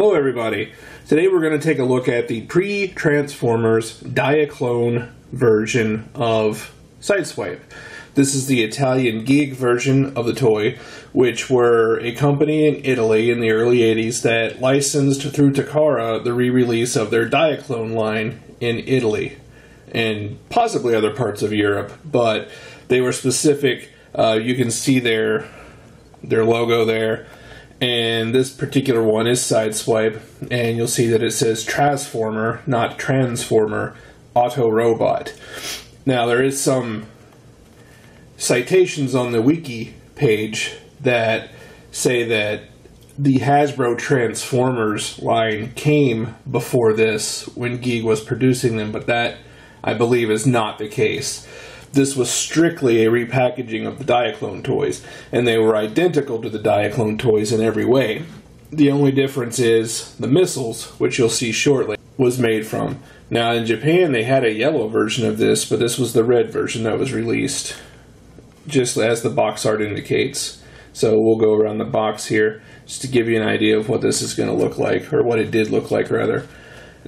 Hello everybody. Today we're going to take a look at the pre-Transformers Diaclone version of Sideswipe. This is the Italian geek version of the toy, which were a company in Italy in the early 80s that licensed through Takara the re-release of their Diaclone line in Italy and possibly other parts of Europe, but they were specific. You can see their logo there. And this particular one is Sideswipe, and you'll see that it says Transformer, not Transformer, Auto Robot. Now, there is some citations on the wiki page that say that the Hasbro Transformers line came before this when Geek was producing them, but that, I believe, is not the case. This was strictly a repackaging of the Diaclone toys, and they were identical to the Diaclone toys in every way. The only difference is the missiles, which you'll see shortly, was made from. Now in Japan they had a yellow version of this, but this was the red version that was released, just as the box art indicates. So we'll go around the box here, just to give you an idea of what this is going to look like, or what it did look like rather.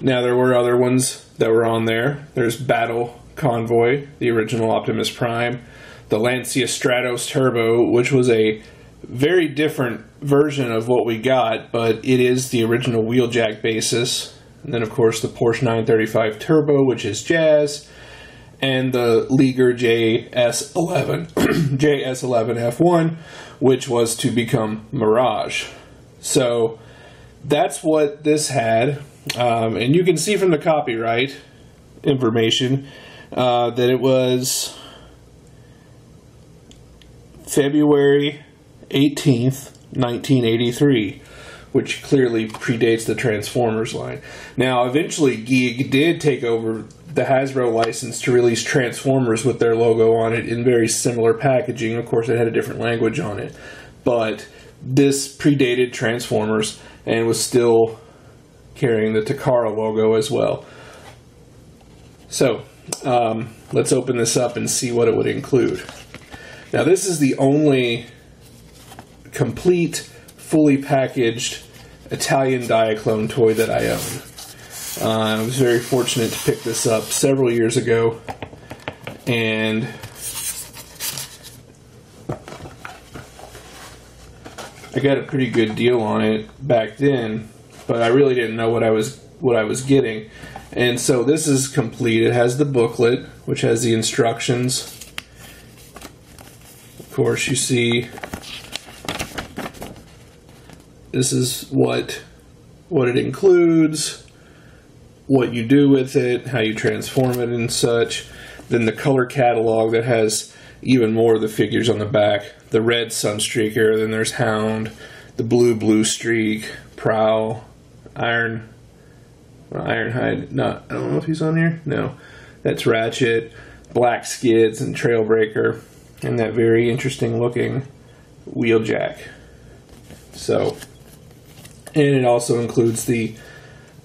Now there were other ones that were on there. There's Battle Convoy, the original Optimus Prime, the Lancia Stratos Turbo, which was a very different version of what we got, but it is the original wheeljack basis. And then of course the Porsche 935 Turbo, which is Jazz, and the Liger JS11 JS11 F1, which was to become Mirage. So that's what this had, and you can see from the copyright information that it was February 18th, 1983, which clearly predates the Transformers line. Now, eventually, Geek did take over the Hasbro license to release Transformers with their logo on it in very similar packaging. Of course, it had a different language on it, but this predated Transformers and was still carrying the Takara logo as well. So, let's open this up and see what it would include. Now, this is the only complete, fully packaged Italian Diaclone toy that I own. I was very fortunate to pick this up several years ago, and I got a pretty good deal on it back then, but I really didn't know what I was getting. And so this is complete. It has the booklet, which has the instructions. Of course, you see this is what it includes, what you do with it, how you transform it and such. Then the color catalog that has even more of the figures on the back. The red Sunstreaker, then there's Hound, the blue Streak, Prowl, Ironhide, I don't know if he's on here. No, that's Ratchet, Black Skids, and Trailbreaker, and that very interesting looking Wheeljack. So, and it also includes the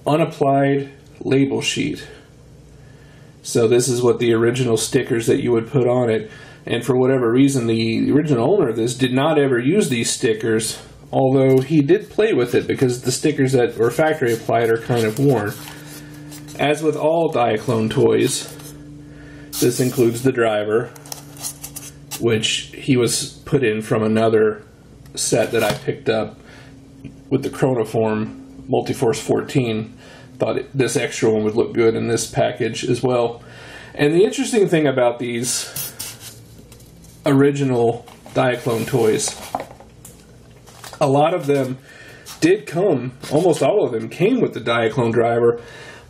unapplied label sheet. So this is what the original stickers that you would put on it, and for whatever reason the original owner of this did not ever use these stickers, although he did play with it because the stickers that were factory applied are kind of worn. As with all Diaclone toys, this includes the driver, which he was put in from another set that I picked up with the Chronoform Multiforce 14. Thought this extra one would look good in this package as well. And the interesting thing about these original Diaclone toys, a lot of them did come, almost all of them came with the Diaclone Driver,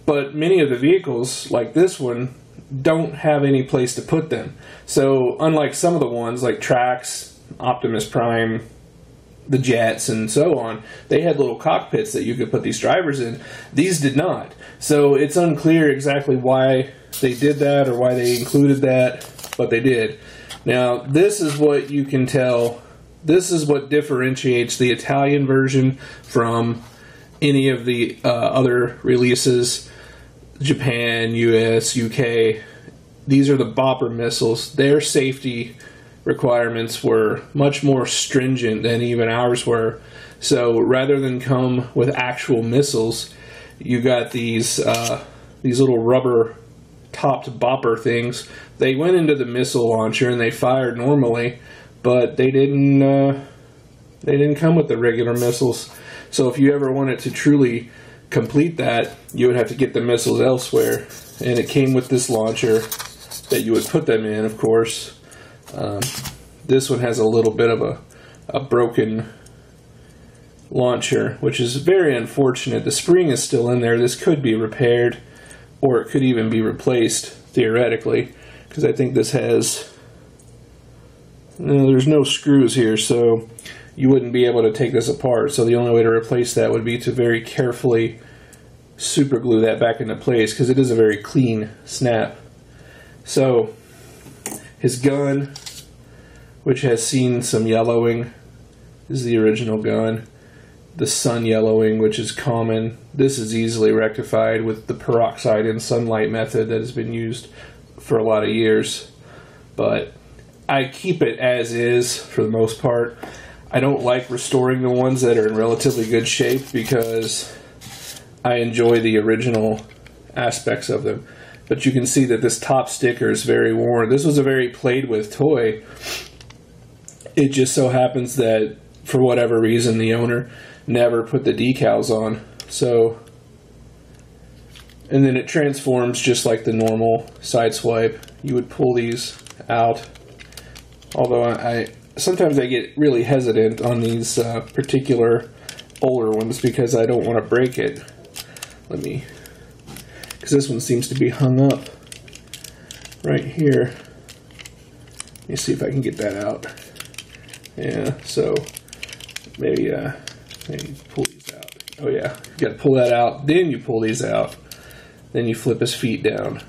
but many of the vehicles, like this one, don't have any place to put them. So unlike some of the ones like Trax, Optimus Prime, the Jets, and so on, they had little cockpits that you could put these drivers in. These did not. So it's unclear exactly why they did that or why they included that, but they did. Now, this is what you can tell. This is what differentiates the Italian version from any of the other releases, Japan, US, UK. These are the Bopper missiles. Their safety requirements were much more stringent than even ours were. So rather than come with actual missiles, you got these little rubber topped bopper things. They went into the missile launcher and they fired normally, but they didn't come with the regular missiles. So if you ever wanted to truly complete that, you would have to get the missiles elsewhere. And it came with this launcher that you would put them in, of course. This one has a little bit of a broken launcher, which is very unfortunate. The spring is still in there. This could be repaired, or it could even be replaced, theoretically, because I think this has... No, there's no screws here, so you wouldn't be able to take this apart. So the only way to replace that would be to very carefully super glue that back into place, because it is a very clean snap. So his gun, which has seen some yellowing, is the original gun. The sun yellowing, which is common, this is easily rectified with the peroxide and sunlight method that has been used for a lot of years. But I keep it as is for the most part. I don't like restoring the ones that are in relatively good shape because I enjoy the original aspects of them. But you can see that this top sticker is very worn. This was a very played with toy. It just so happens that for whatever reason the owner never put the decals on. So, and then it transforms just like the normal Sideswipe. You would pull these out. Although sometimes I get really hesitant on these particular older ones because I don't want to break it. Because this one seems to be hung up right here. Let me see if I can get that out. Yeah, so maybe pull these out. Oh yeah, you gotta pull that out, then you pull these out, then you flip his feet down.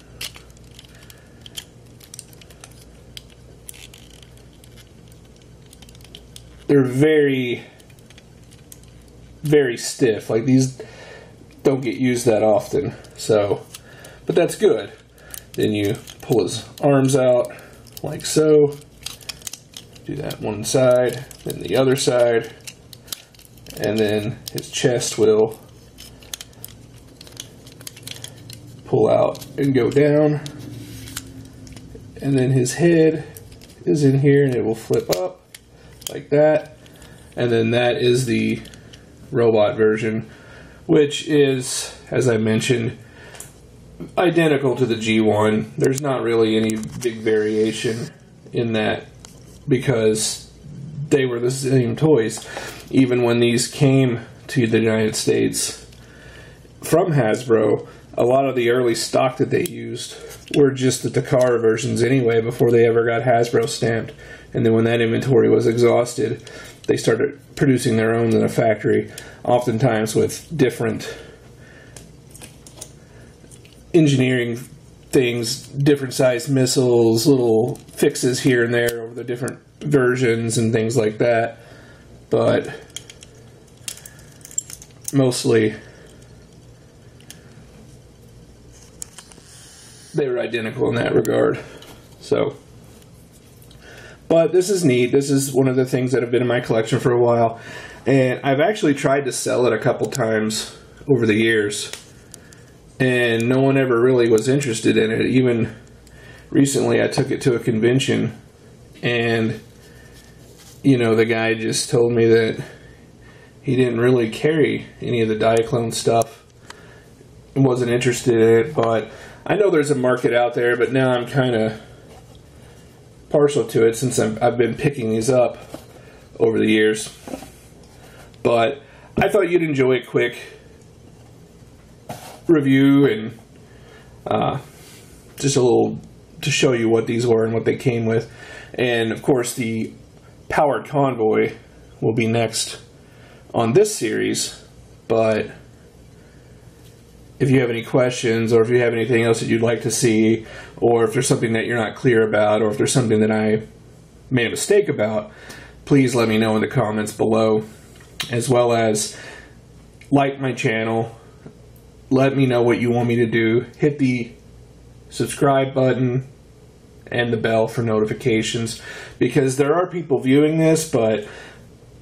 They're very, very stiff. Like, these don't get used that often, so, but that's good. Then you pull his arms out like so. Do that one side, then the other side, and then his chest will pull out and go down, and then his head is in here and it will flip up like that. And then that is the robot version, which is, as I mentioned, identical to the G1. There's not really any big variation in that because they were the same toys. Even when these came to the United States from Hasbro, a lot of the early stock that they used were just the Takara versions anyway before they ever got Hasbro stamped. And then when that inventory was exhausted, they started producing their own in a factory, oftentimes with different engineering things, different sized missiles, little fixes here and there over the different versions and things like that. But mostly they were identical in that regard. So, but this is neat. This is one of the things that have been in my collection for a while, and I've actually tried to sell it a couple times over the years, and no one ever really was interested in it. Even recently I took it to a convention, and you know, the guy just told me that he didn't really carry any of the Diaclone stuff and wasn't interested in it. But I know there's a market out there, but now I'm kind of partial to it since I've been picking these up over the years. But I thought you'd enjoy a quick review and just a little to show you what these were and what they came with. And of course the Powered Convoy will be next on this series, but if you have any questions, or if you have anything else that you'd like to see, or if there's something that you're not clear about, or if there's something that I made a mistake about, please let me know in the comments below, as well as like my channel. Let me know what you want me to do. Hit the subscribe button and the bell for notifications, because there are people viewing this, but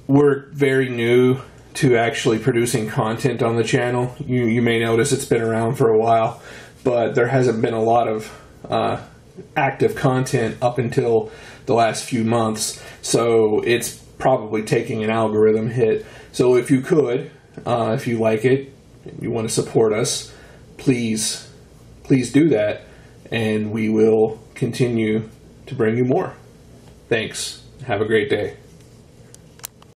we're very new to actually producing content on the channel. You may notice it's been around for a while, but there hasn't been a lot of active content up until the last few months, so it's probably taking an algorithm hit. So if you could, if you like it, you want to support us, please do that, and we will continue to bring you more. Thanks. Have a great day.